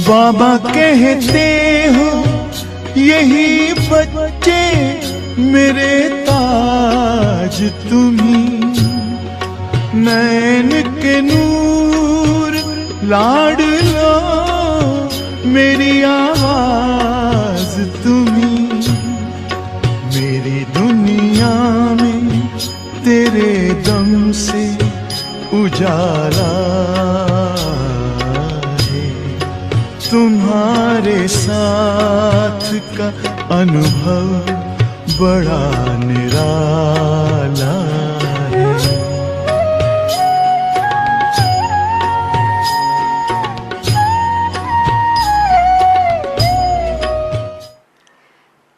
बाबा कहते हो यही बच्चे मेरे ताज तुम्ही, नैन के नूर लाडलो मेरी आवाज तुम्ही, मेरी दुनिया में तेरे दम से उजाला है, तुम्हारे साथ का अनुभव बड़ा निराला है।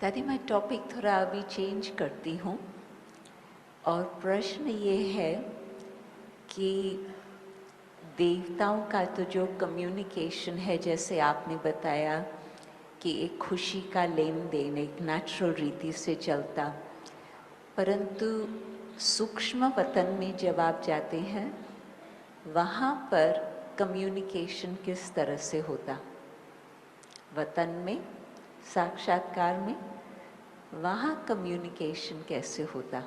दादी मैं टॉपिक थोड़ा अभी चेंज करती हूँ और प्रश्न ये है कि देवताओं का तो जो कम्युनिकेशन है, जैसे आपने बताया कि एक खुशी का लेन देन एक नेचुरल रीति से चलता, परंतु सूक्ष्म वतन में जब आप जाते हैं वहाँ पर कम्युनिकेशन किस तरह से होता? वतन में, साक्षात्कार में, वहाँ कम्युनिकेशन कैसे होता?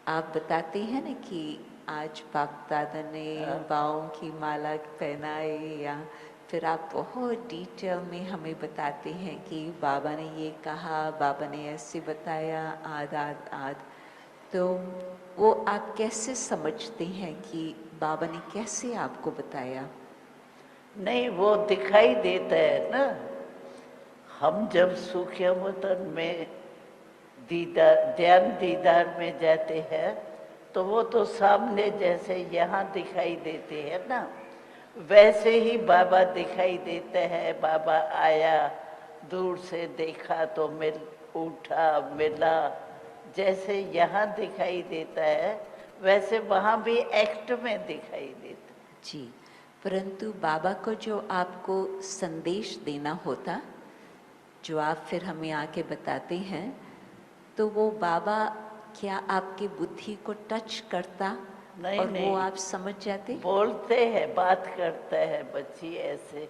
आप बताते हैं ना कि आज बाप दादा ने बाहों की माला पहनाई, या फिर आप बहुत डिटेल में हमें बताते हैं कि बाबा ने ये कहा, बाबा ने ऐसे बताया, आद आद आद। तो वो आप कैसे समझते हैं कि बाबा ने कैसे आपको बताया? नहीं, वो दिखाई देता है ना। हम जब सूक्ष्म वतन में दीदार, ध्यान दीदार में जाते हैं तो वो तो सामने जैसे यहाँ दिखाई देते हैं ना, वैसे ही बाबा दिखाई देते हैं। बाबा आया, दूर से देखा तो उठा, मिला, जैसे यहाँ दिखाई देता है वैसे वहाँ भी एक्ट में दिखाई देता है। जी, परंतु बाबा को जो आपको संदेश देना होता, जो आप फिर हमें आके बताते हैं, तो वो बाबा क्या आपके बुद्धि को टच करता? नहीं, और नहीं, वो आप समझ जाते? बोलते हैं, बात करता है बच्ची ऐसे,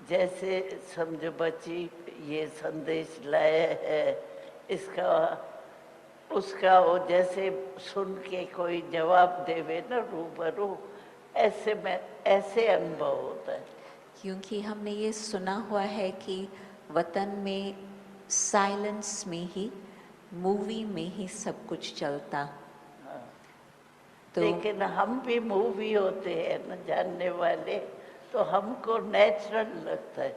जैसे समझो बच्ची ये संदेश लाया है, इसका उसका वो जैसे सुन के कोई जवाब देवे ना रूबरू, ऐसे में ऐसे अनुभव होता है। क्योंकि हमने ये सुना हुआ है कि वतन में साइलेंस में ही, मूवी में ही सब कुछ चलता। तो लेकिन हम भी मूवी होते हैं न जानने वाले, तो हमको नेचुरल लगता है।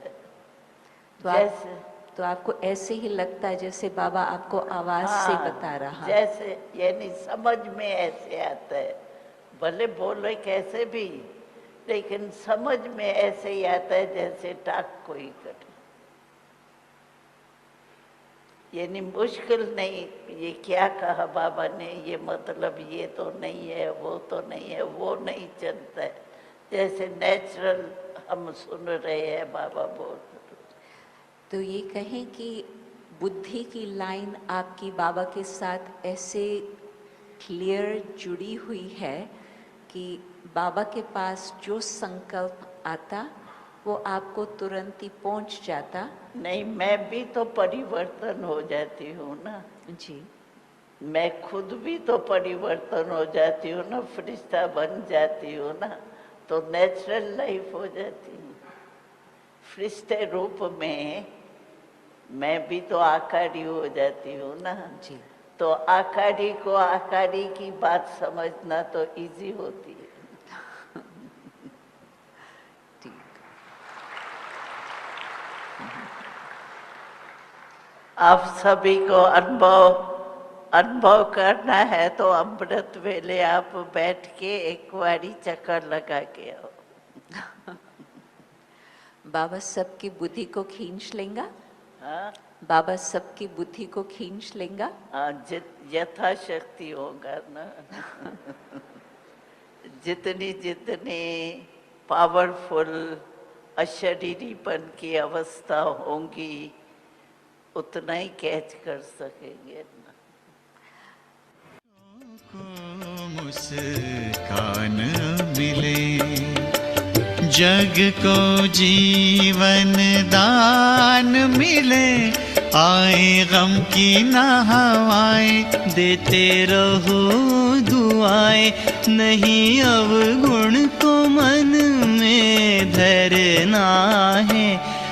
तो जैसे तो आपको ऐसे ही लगता है जैसे बाबा आपको आवाज से बता रहा, जैसे यानी समझ में ऐसे आता है, भले बोले कैसे भी, लेकिन समझ में ऐसे ही आता है जैसे टाक कोई करे। यानी मुश्किल नहीं, ये क्या कहा बाबा ने, ये मतलब ये तो नहीं है, वो तो नहीं है, वो नहीं चलता है, जैसे नेचुरल हम सुन रहे हैं बाबा बोल। तो ये कहें कि बुद्धि की लाइन आपकी बाबा के साथ ऐसे क्लियर जुड़ी हुई है कि बाबा के पास जो संकल्प आता वो आपको तुरंत ही पहुंच जाता? नहीं, मैं भी तो परिवर्तन हो जाती हूँ ना जी, मैं खुद भी तो परिवर्तन हो जाती हूँ ना, फरिश्ता बन जाती हूँ ना, तो नेचुरल लाइफ हो जाती हूँ। फरिश्ते रूप में मैं भी तो आकारी हो जाती हूँ ना जी। तो आकारी को आकारी की बात समझना तो इजी होती है। आप सभी को अनुभव करना है तो अमृत वेले आप बैठ के एक बारी चक्कर लगा के आओ। बाबा सबकी बुद्धि को खींच लेंगा? हाँ, बाबा सबकी बुद्धि को खींच लेंगा? यथाशक्ति होगा ना। जितनी जितनी पावरफुल अशरीरीपन की अवस्था होंगी उतना ही कैच कर सकेंगे ना। मुस्कान मिले जग को जीवन दान मिले, आए गम की न हवाएं, देते रहो दुआएं, नहीं अवगुण को मन में धरना है।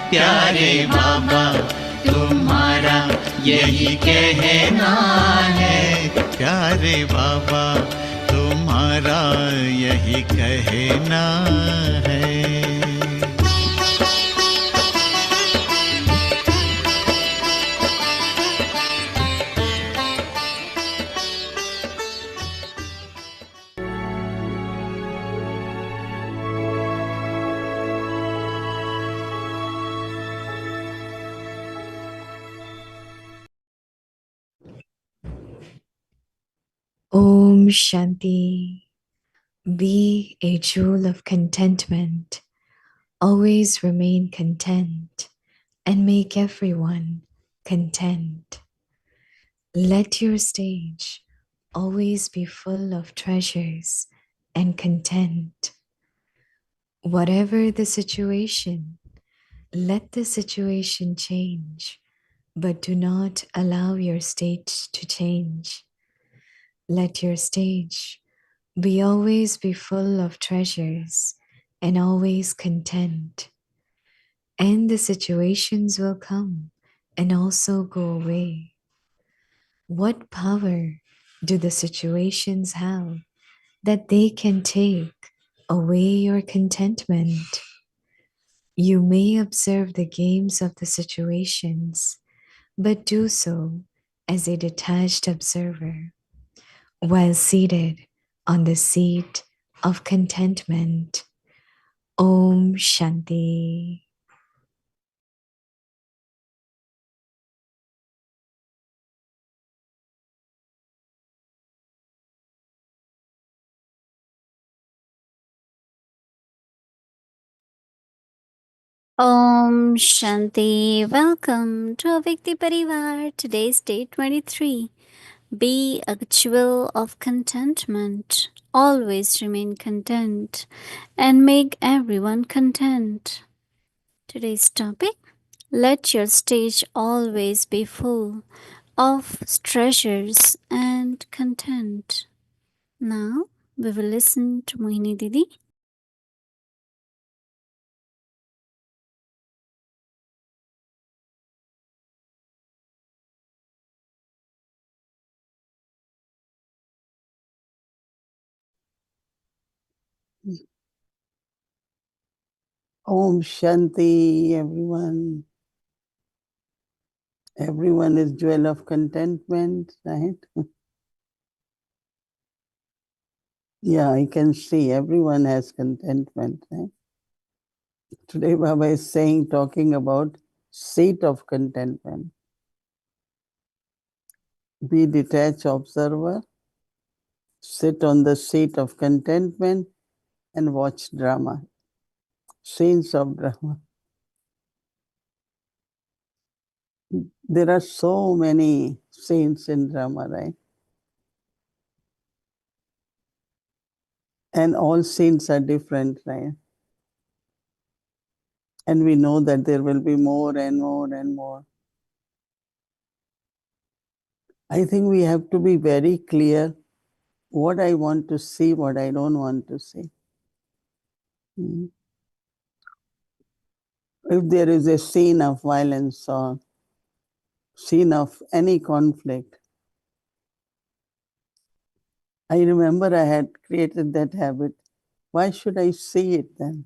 प्यारे बाबा तुम्हारा यही कहना है, प्यारे बाबा तुम्हारा यही कहना है। Om Shanti. Be a jewel of contentment. Always remain content and make everyone content. Let your stage always be full of treasures and content. Whatever the situation, let the situation change, but do not allow your stage to change. Let your stage always be full of treasures and always content. And the situations will come and also go away. What power do the situations have that they can take away your contentment? You may observe the games of the situations, but do so as a detached observer, while seated on the seat of contentment. Om Shanti. Om Shanti. Welcome to Avikti Parivar. Today's day 23. Be a jewel of contentment. Always remain content and make everyone content. Today's topic: let your stage always be full of treasures and content. Now we will listen to Mohini Didi. Om Shanti, everyone. Everyone is jewel of contentment, right? Yeah, I can see everyone has contentment, right? Today Baba is talking about seat of contentment. Be detached observer, sit on the seat of contentment and watch drama, scenes of drama. There are so many scenes in drama, right? And all scenes are different, right? And we know that there will be more and more and more. I think we have to be very clear what I want to see, what I don't want to see. If there is a scene of violence or scene of any conflict, I remember I had created that habit. Why should I see it then?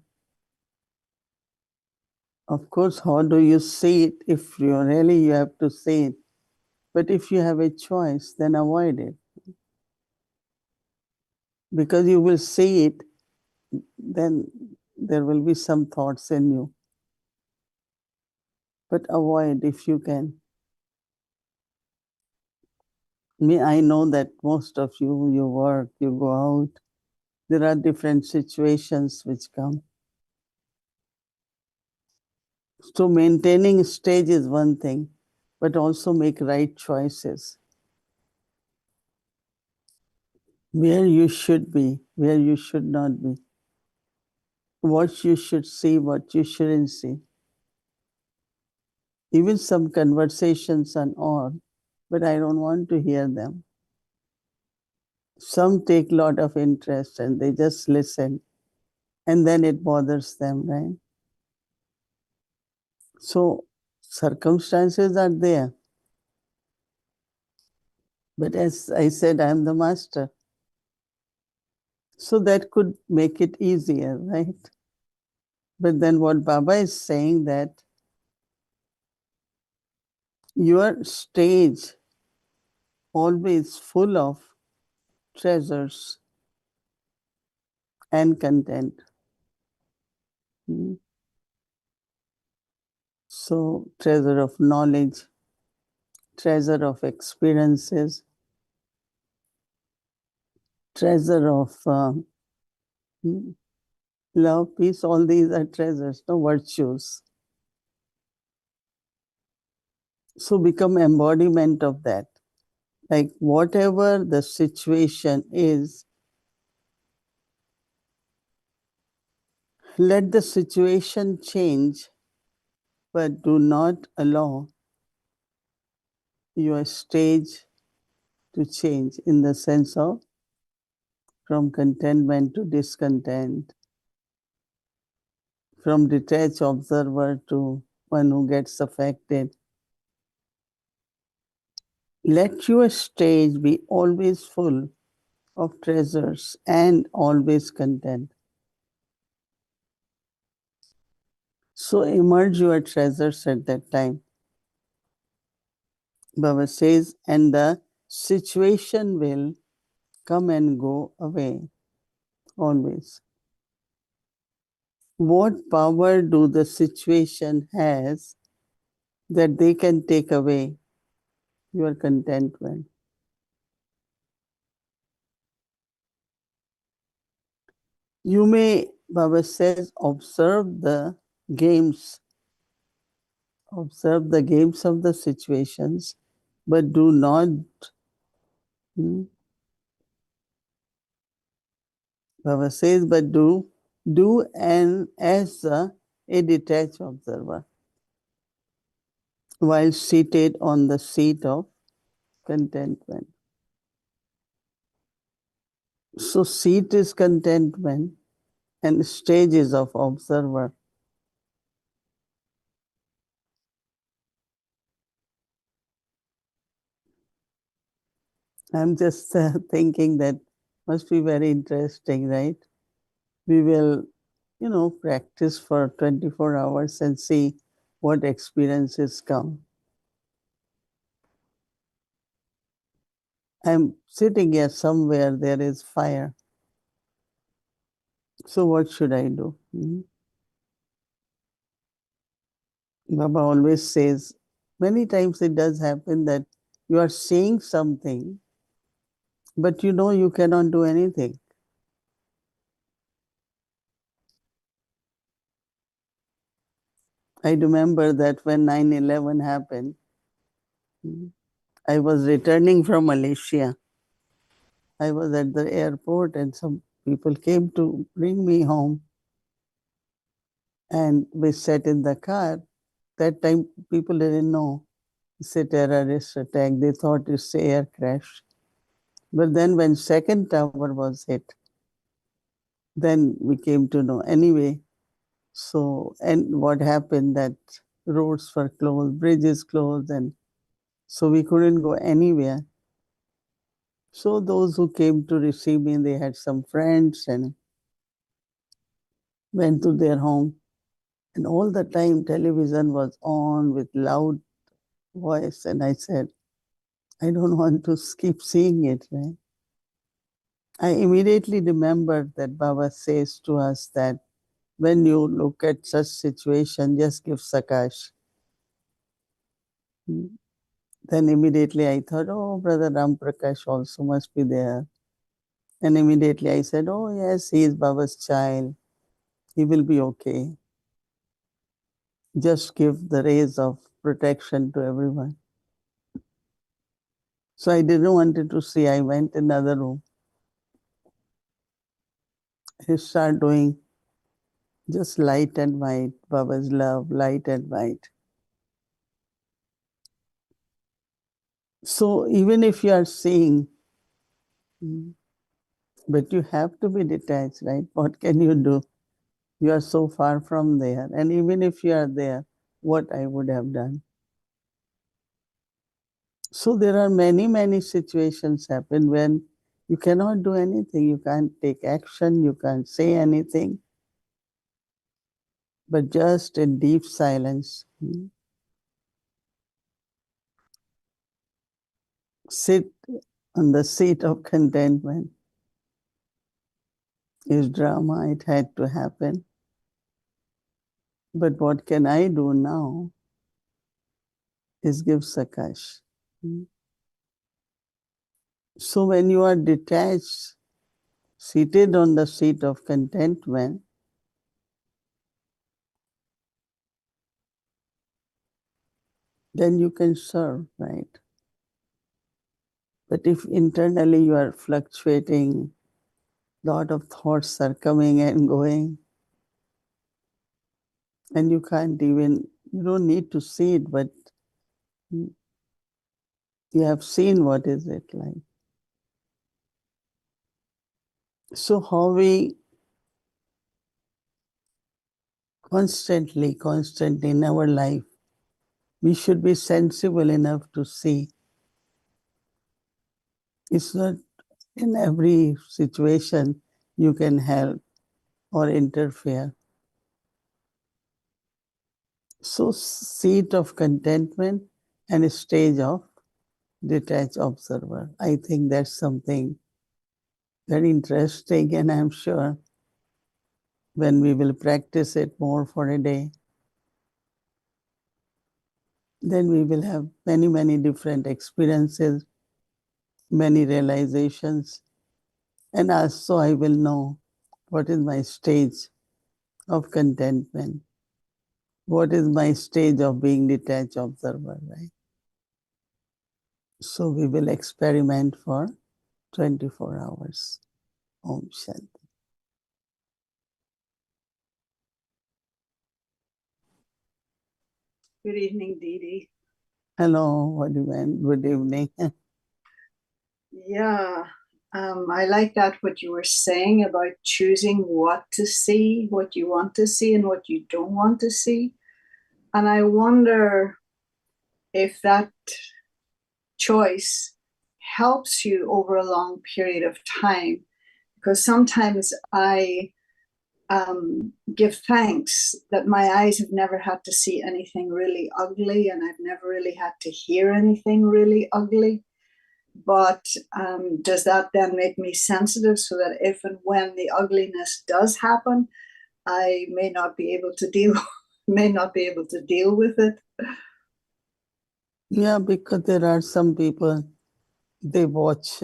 Of course, how do you see it if you have to see it? But if you have a choice, then avoid it. Because you will see it, then there will be some thoughts in you. But avoid if you can. I know that most of you, you work, you go out, there are different situations which come. So maintaining stage is one thing, but also make right choices. Where you should be, where you should not be. what you should see, what you shouldn't see. Even some conversations and all, but I don't want to hear them. Some take a lot of interest and they just listen, and then it bothers them, right? So circumstances are there. But as I said, I'm the master. So that could make it easier, right? But then what Baba is saying that your stage always full of treasures and content. Hmm. So treasure of knowledge, treasure of experiences, treasure of love, peace, all these are treasures, no virtues. So become embodiment of that. Like whatever the situation is, let the situation change, but do not allow your stage to change in the sense of from contentment to discontent, from detached observer to one who gets affected. Let your stage be always full of treasures and always content. So emerge your treasures at that time. Baba says, and the situation will come and go away always. What power do the situation has that they can take away your contentment? You may, Baba says, games, observe the games of the situations, but do not, hmm, Baba says, but do and as a detached observer while seated on the seat of contentment. So seat is contentment and stage is of observer. I'm just thinking that must be very interesting, right? We will, practice for 24 hours and see what experiences come. I'm sitting here somewhere, there is fire. So what should I do? Baba always says, many times it does happen that you are saying something, but you know you cannot do anything. I remember that when 9/11 happened, I was returning from Malaysia. I was at the airport and some people came to bring me home. And we sat in the car. That time people didn't know it's a terrorist attack. They thought it's a air crash. But then when second tower was hit, then we came to know. Anyway, so and what happened that roads were closed, bridges closed, and so we couldn't go anywhere. So those who came to receive me, they had some friends and went to their home. And all the time television was on with loud voice. And I said, I don't want to keep seeing it, right? I immediately remembered that Baba says to us that when you look at such situation, just give sakash. Then immediately I thought, oh, Brother Ram Prakash also must be there. And immediately I said, oh, yes, he is Baba's child. He will be okay. Just give the rays of protection to everyone. So I didn't want to see. I went in another room. He started doing Just light and white, Baba's love, light and white. So even if you are seeing, but you have to be detached, right? What can you do? You are so far from there. And even if you are there, what I would have done. So there are many, many situations happen when you cannot do anything. You can't take action. You can't say anything. But just in deep silence, sit on the seat of contentment. Is drama, it had to happen. But what can I do now is give sakash. So when you are detached, seated on the seat of contentment, then you can serve, right? But if internally you are fluctuating, lot of thoughts are coming and going, and you can't even, you don't need to see it, but you have seen what is it like. So how we constant in our life, we should be sensible enough to see it's not in every situation you can help or interfere. So seat of contentment and a stage of detached observer. I think that's something very interesting, and I'm sure when we will practice it more for a day, then we will have many, many different experiences, many realizations, and also I will know what is my stage of contentment, what is my stage of being detached observer, right? So we will experiment for 24 hours. Om Shanti. Good evening, Didi. Hello, what do you mean? Good evening. Yeah, I like that what you were saying about choosing what to see, what you want to see, and what you don't want to see. And I wonder if that choice helps you over a long period of time, because sometimes I give thanks that my eyes have never had to see anything really ugly, and I've never really had to hear anything really ugly. But does that then make me sensitive so that if and when the ugliness does happen, I may not be able to deal with it? Yeah, because there are some people, they watch,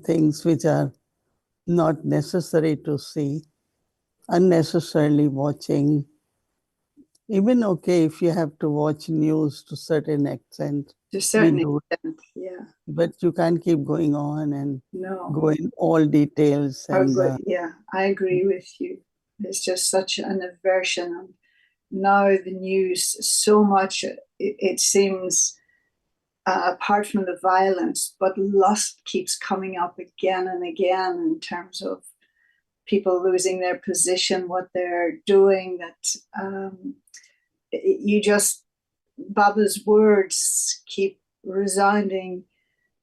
things which are not necessary to see, unnecessarily watching. Even okay, if you have to watch news to certain extent, To a we certain do, extent, yeah. but you can't keep going on and No. go in all details. And Yeah, I agree with you. It's just such an aversion. And now the news, so much, it seems, apart from the violence, but lust keeps coming up again and again in terms of people losing their position, what they're doing, that you just, Baba's words keep resounding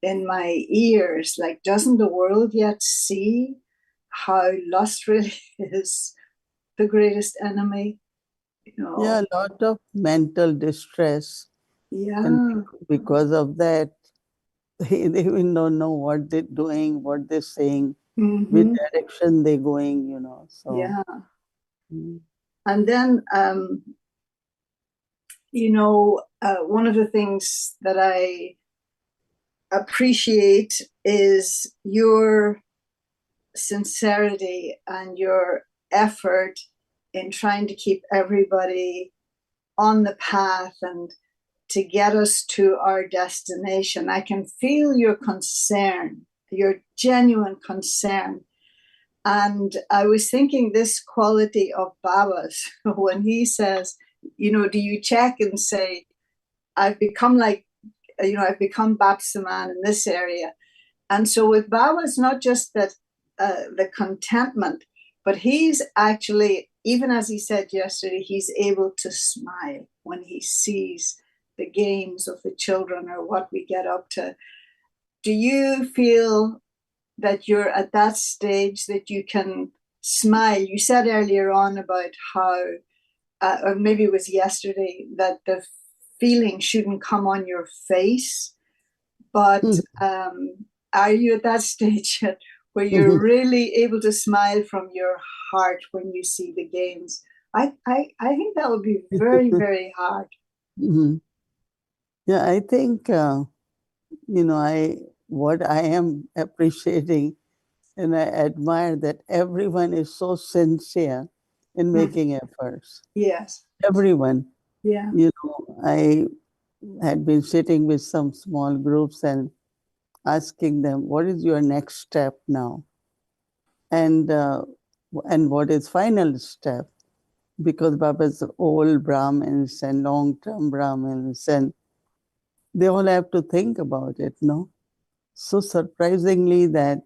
in my ears. Like, doesn't the world yet see how lust really is the greatest enemy? yeah, a lot of mental distress. And Yeah. because of that, they even don't know what they're doing, what they're saying, which Mm-hmm. direction they're going. So, Yeah. mm. And then, one of the things that I appreciate is your sincerity and your effort in trying to keep everybody on the path and to get us to our destination. I can feel your concern, your genuine concern And I was thinking this quality of Baba's when he says, do you check and say, I've become like, I've become Bapsaman in this area. And so with Baba, it's not just that the contentment, but he's actually, even as he said yesterday, he's able to smile when he sees the games of the children or what we get up to. Do you feel that you're at that stage that you can smile? You said earlier on about how, or maybe it was yesterday, that the feeling shouldn't come on your face, but are you at that stage yet where you're really able to smile from your heart when you see the games? I think that would be very, very hard. Yeah, I think, what I am appreciating and I admire that everyone is so sincere in making efforts. Yes. Everyone. Yeah. I had been sitting with some small groups and asking them, what is your next step now? And what is final step? Because Baba's old Brahmins and long-term Brahmins, and they all have to think about it, no? So surprisingly that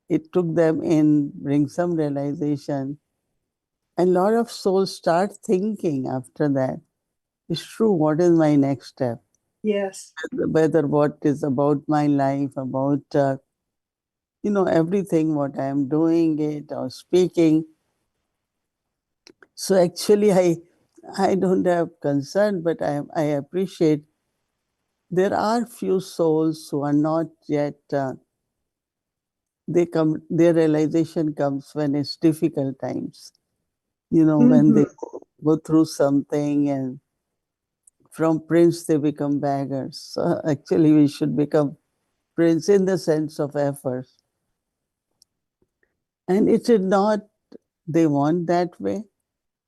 it took them in, bring some realization. And a lot of souls start thinking after that, it's true, what is my next step? Yes. Whether what is about my life, about, everything, what I am doing it or speaking. So actually, I don't have concern, but I appreciate there are few souls who are not yet, their realization comes when it's difficult times. When they go through something and from prince they become beggars. So actually, we should become prince in the sense of effort. And it is not they want that way,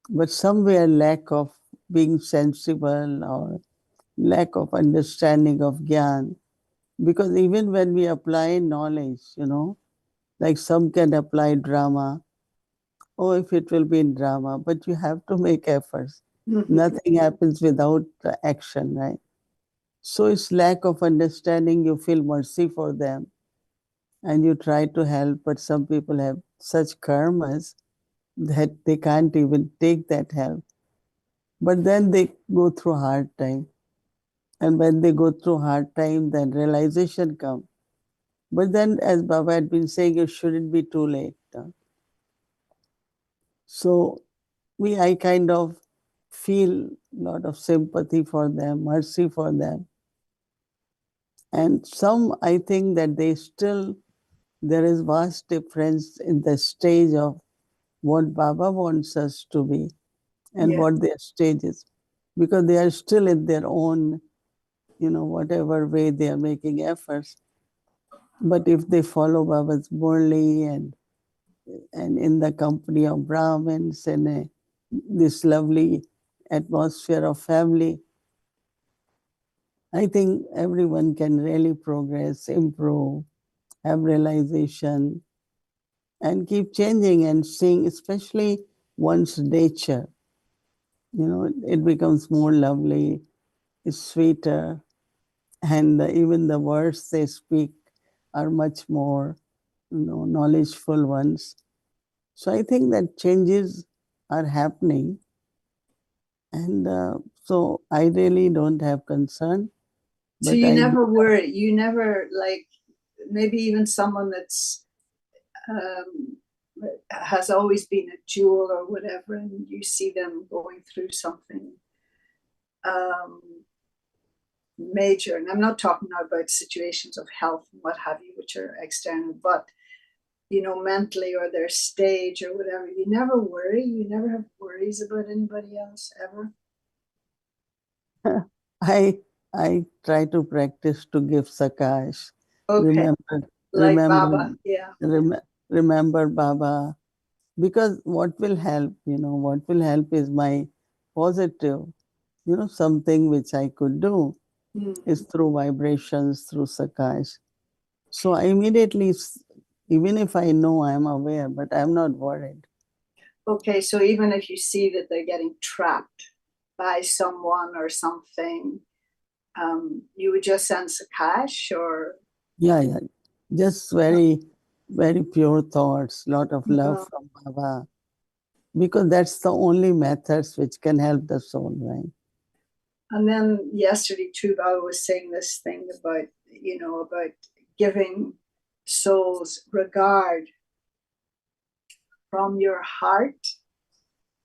but somewhere lack of being sensible or lack of understanding of gyan. Because even when we apply knowledge, like some can apply drama, oh, if it will be in drama, but you have to make efforts. Nothing happens without action, right? So it's lack of understanding. You feel mercy for them and you try to help, but some people have such karmas that they can't even take that help. But then they go through hard time. And when they go through hard time, then realization comes. But then, as Baba had been saying, it shouldn't be too late. So I kind of feel a lot of sympathy for them, mercy for them. And some, I think that there is vast difference in the stage of what Baba wants us to be and what their stage is. Because they are still in their own, whatever way they are making efforts. But if they follow Baba's Murli and in the company of Brahmins and this lovely atmosphere of family, I think everyone can really progress, improve, have realization, and keep changing and seeing, especially one's nature. It becomes more lovely, it's sweeter, and even the words they speak are much more, knowledgeful ones. So I think that changes are happening, and so I really don't have concern. So But you I never worry. You never maybe even someone that's has always been a jewel or whatever, and you see them going through something major. And I'm not talking now about situations of health and what have you, which are external, but mentally or their stage or whatever. You never worry. You never have worries about anybody else ever. I try to practice to give sakash. Okay. Remember, Baba, yeah. Remember Baba, because what will help? What will help is my positive. Something which I could do is through vibrations, through sakash. So I immediately Even if I know, I'm aware, but I'm not worried. Okay, so even if you see that they're getting trapped by someone or something, you would just send Sakash or? Yeah. Just very, very pure thoughts, lot of love from Baba. Because that's the only methods which can help the soul, right? And then yesterday too, Baba was saying this thing about, about giving souls regard from your heart.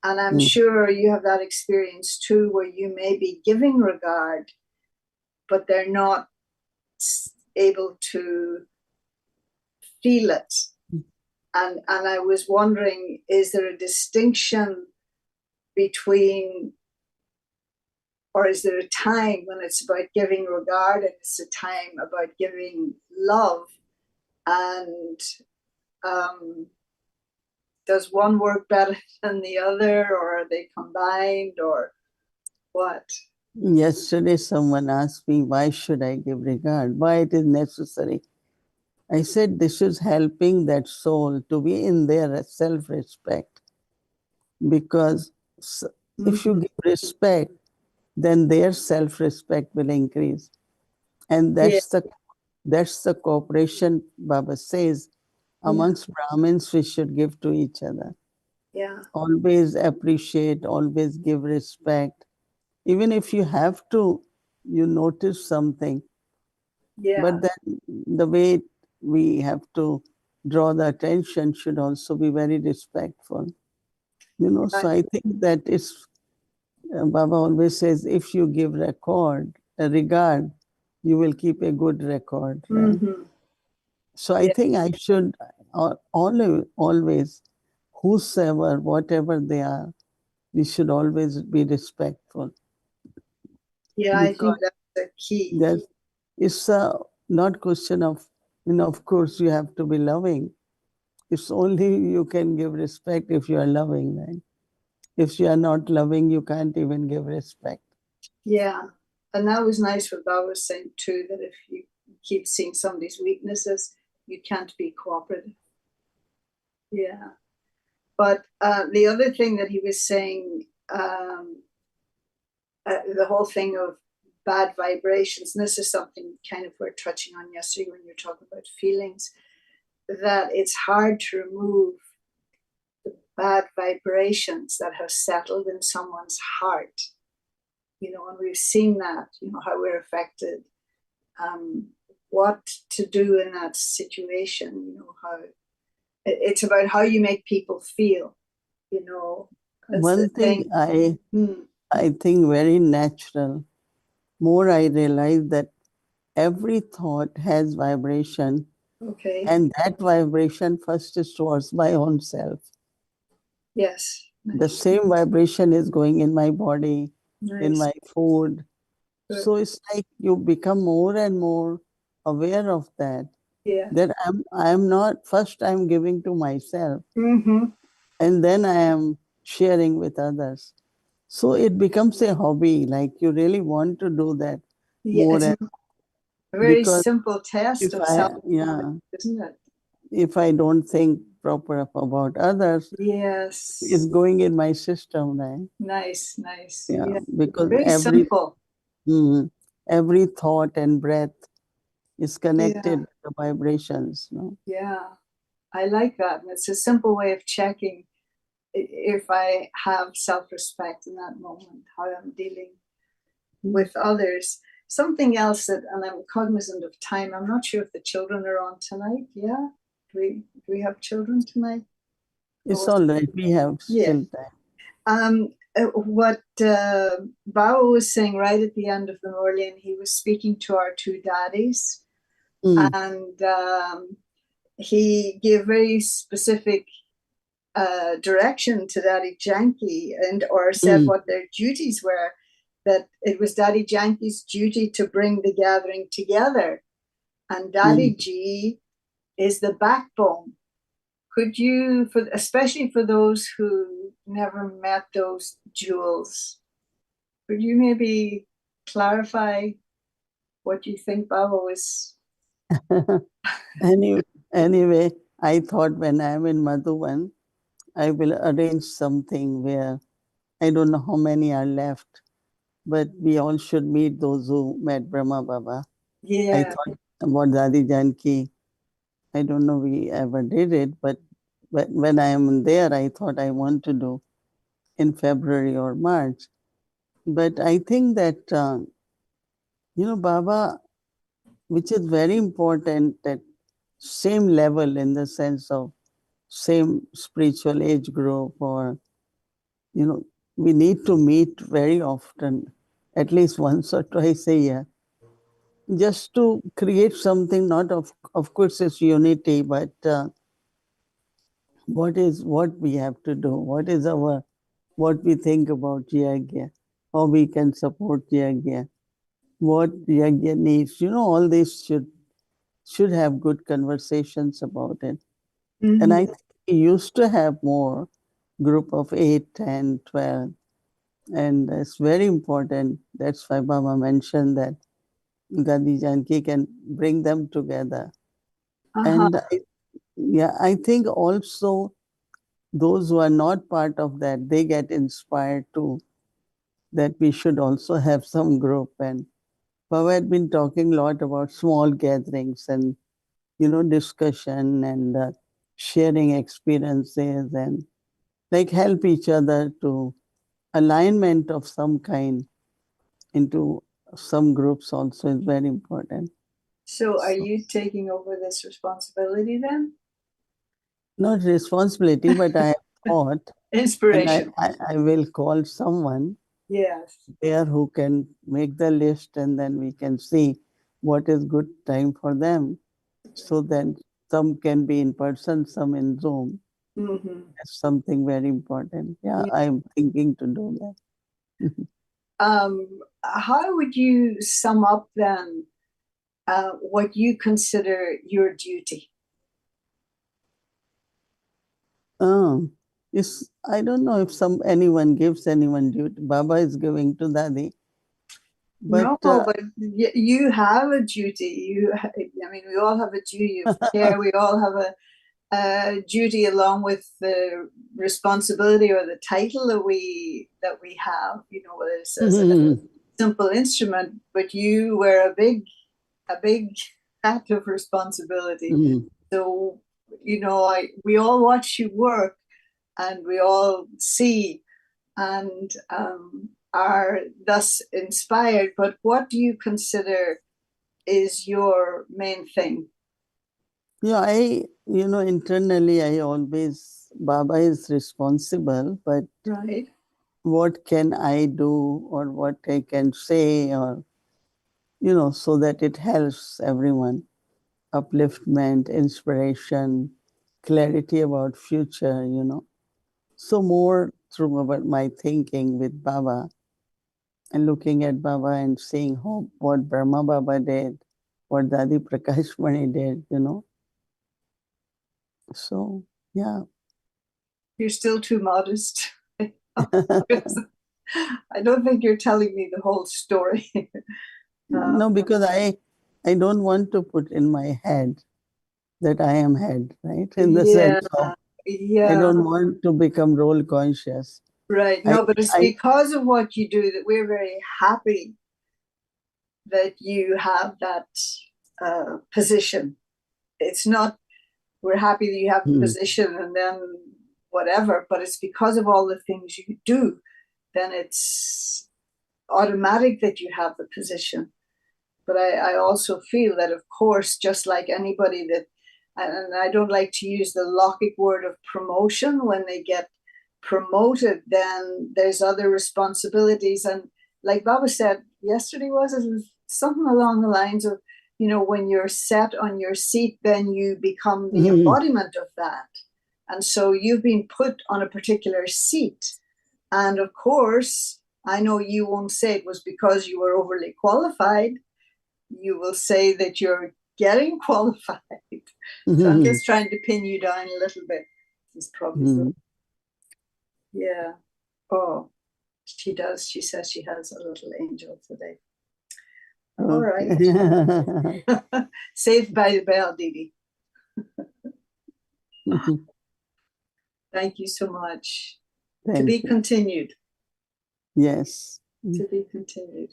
And I'm sure you have that experience too, where you may be giving regard, but they're not able to feel it. And I was wondering, is there a distinction between, or is there a time when it's about giving regard and it's a time about giving love? And does one work better than the other, or are they combined, or what? Yesterday, someone asked me, why should I give regard? Why it is necessary? I said, this is helping that soul to be in their self-respect. Because if you give respect, then their self-respect will increase. And that's the cooperation Baba says. Amongst Brahmins, we should give to each other. Yeah. Always appreciate, always give respect. Even if you have to, you notice something. Yeah. But then the way we have to draw the attention should also be very respectful. So I think that is, Baba always says, if you give a regard, you will keep a good record, right? So I think I should always, whosoever, whatever they are, we should always be respectful. Yeah, I think that's the key. That it's not question of, of course you have to be loving. It's only you can give respect if you are loving, right? If you are not loving, you can't even give respect. Yeah. And that was nice what Bob was saying too, that if you keep seeing somebody's weaknesses, you can't be cooperative. Yeah. But the other thing that he was saying, the whole thing of bad vibrations, and this is something kind of we're touching on yesterday when you're talking about feelings, that it's hard to remove the bad vibrations that have settled in someone's heart. And we've seen that, how we're affected, what to do in that situation, how it's about how you make people feel, One thing I think very natural, more I realize that every thought has vibration. Okay. And that vibration first is towards my own self. Yes. Nice. The same vibration is going in my body, in Nice. my food. Good. So it's like you become more and more aware of that. Yeah. That I'm not, first I'm giving to myself. Mm-hmm. And then I am sharing with others. So it becomes a hobby, like you really want to do that more. It's and a very because simple test if of I, self, yeah, isn't it? if I don't think proper about others, Yes. it's going in my system, right? Nice. Yeah, because Very simple. every thought and breath is connected to the vibrations. No? Yeah. I like that. And it's a simple way of checking if I have self-respect in that moment, how I'm dealing with others. Something else that, and I'm cognizant of time, I'm not sure if the children are on tonight. Yeah? Do we have children tonight? It's all right. We have still time. What Bao was saying right at the end of the Morley, he was speaking to our two daddies, and he gave very specific direction to Daddy Janki, or said what their duties were, that it was Daddy Janki's duty to bring the gathering together, and Daddy G is the backbone. Could you, especially for those who never met those jewels, could you maybe clarify what you think Baba was? Anyway, I thought when I'm in Madhuban, I will arrange something where I don't know how many are left, but we all should meet those who met Brahma Baba. I Yeah. thought about Dadi Janki. I don't know we ever did it, but when I am there, I thought I want to do in February or March. But I think that, Baba, which is very important, that same level in the sense of same spiritual age group, or, we need to meet very often, at least once or twice a year, just to create something, not of course it's unity, but what we have to do, what we think about Yagya, how we can support Yagya, what Yagya needs. All this should have good conversations about it. And I Mhm. think we used to have more group of 8, 10, 12. And it's very important. That's why Baba mentioned that Gandhi Janki can bring them together. Uh-huh. And I think also those who are not part of that, they get inspired too, that we should also have some group. And Baba had been talking a lot about small gatherings and, discussion and sharing experiences and like help each other to alignment of some kind into some groups also is very important. So are So, you taking over this responsibility then? not responsibility, but I have thought, and Inspiration. I will call someone Yes. there who can make the list, and then we can see what is good time for them. So then some can be in person, some in Zoom. Mm-hmm. That's something very important. Yeah, Yeah. I'm thinking to do that. How would you sum up then what you consider your duty? Oh, I don't know if anyone gives anyone duty. Baba is giving to Dadi, but No, but you have a duty. I mean, we all have a duty of care. We all have a duty along with the responsibility or the title that we have. Whether it's as a simple instrument, but you wear a big hat of responsibility. So we all watch you work, and we all see and are thus inspired. But what do you consider is your main thing? yeah, internally I always Baba is responsible, but Right. what can I do or what I can say, or so that it helps everyone. Upliftment, inspiration, clarity about future. So more through about my thinking with Baba and looking at Baba and seeing what Brahma Baba did, what Dadi Prakash Mani did. So yeah. You're still too modest. I don't think you're telling me the whole story. No, because I don't want to put in my head that I am head, right? In the Yeah, sense of I yeah, don't want to become role conscious. right. I No, but it's I because of what you do that we're very happy that you have that position. It's not we're happy that you have the hmm, position and then whatever, but it's because of all the things you do, then it's automatic that you have the position. But I also feel that, of course, just like anybody that, and I don't like to use the Lockic word of promotion, when they get promoted, then there's other responsibilities. And like Baba said yesterday, it was something along the lines of, when you're set on your seat, then you become the hmm, embodiment of that. And so you've been put on a particular seat. And of course, I know you won't say it was because you were overly qualified. You will say that you're getting qualified. So I'm hmm, just trying to pin you down a little bit. This is probably hmm. so. Yeah. Oh, she does. She says she has a little angel today. All right. Okay. Saved by the bell, Didi. Thank you so much. To Thank be you. continued. Yes. To be continued.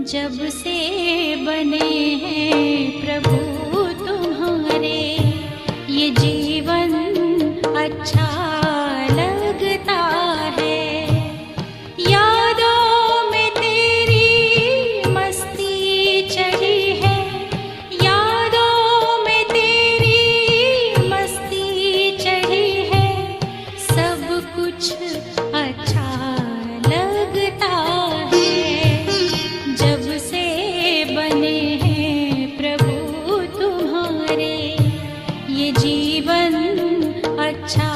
जब से बने हैं प्रभु तुम्हारे, ये जीवन अच्छा लगता है। यादों में तेरी मस्ती चढ़ी है, यादों में तेरी मस्ती चढ़ी है। सब कुछ अच्छा लगता है। जब से बने हैं प्रभु तुम्हारे, ये जीवन अच्छा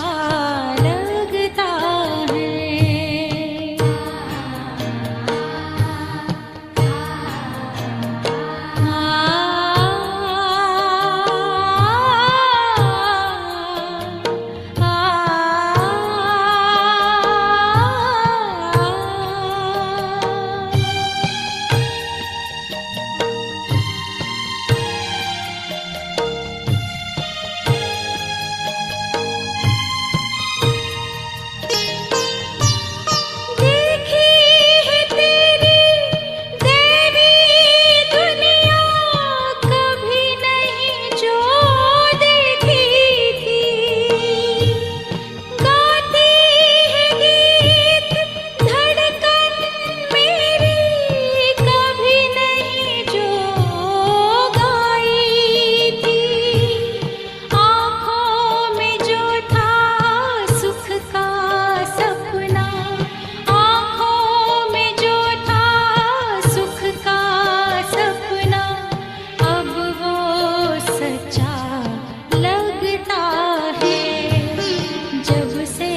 लगता है। देखी है तेरी देवी दुनिया, कभी नहीं जो देखी थी। गाती है गीत धड़कन मेरी, कभी नहीं जो गाई थी। आँखों में जो था सुख का सपना, आँखों में जो था सुख का सपना, अब वो सच्चा लगता है। जब से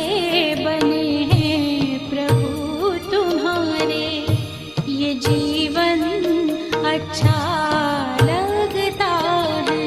बने हैं प्रभु तुम्हारे, ये जीवन अच्छा लगता है।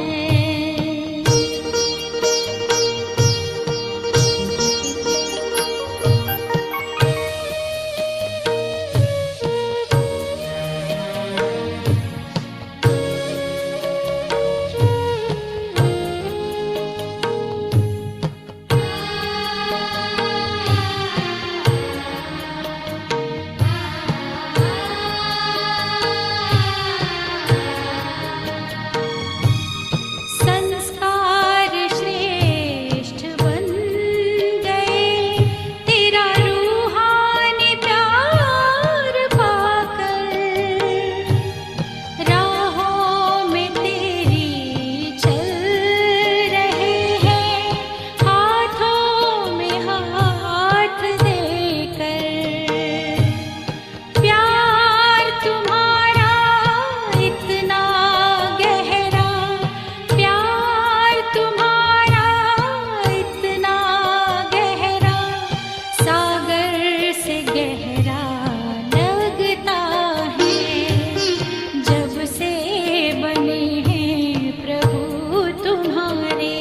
संस्कार श्रेष्ठ बन गए, तेरा रूहानी प्यार पाकर। राहों में तेरी चल रहे हैं, हाथों में हाथ देकर। प्यार तुम्हारा इतना गहरा, प्यार तुम्हारा इतना गहरा, सागर से गहरा लगता है। जब से बने हैं प्रभु तुम्हारे,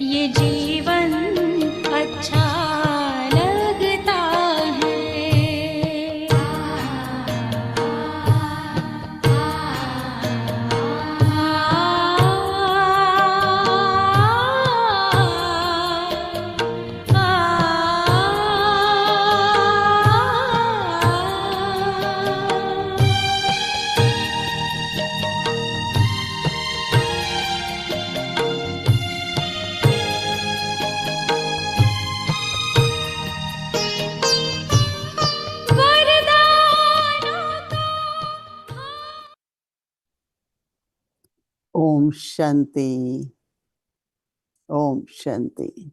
ये जीवन अच्छा लगता है। Om Shanti. Om Shanti.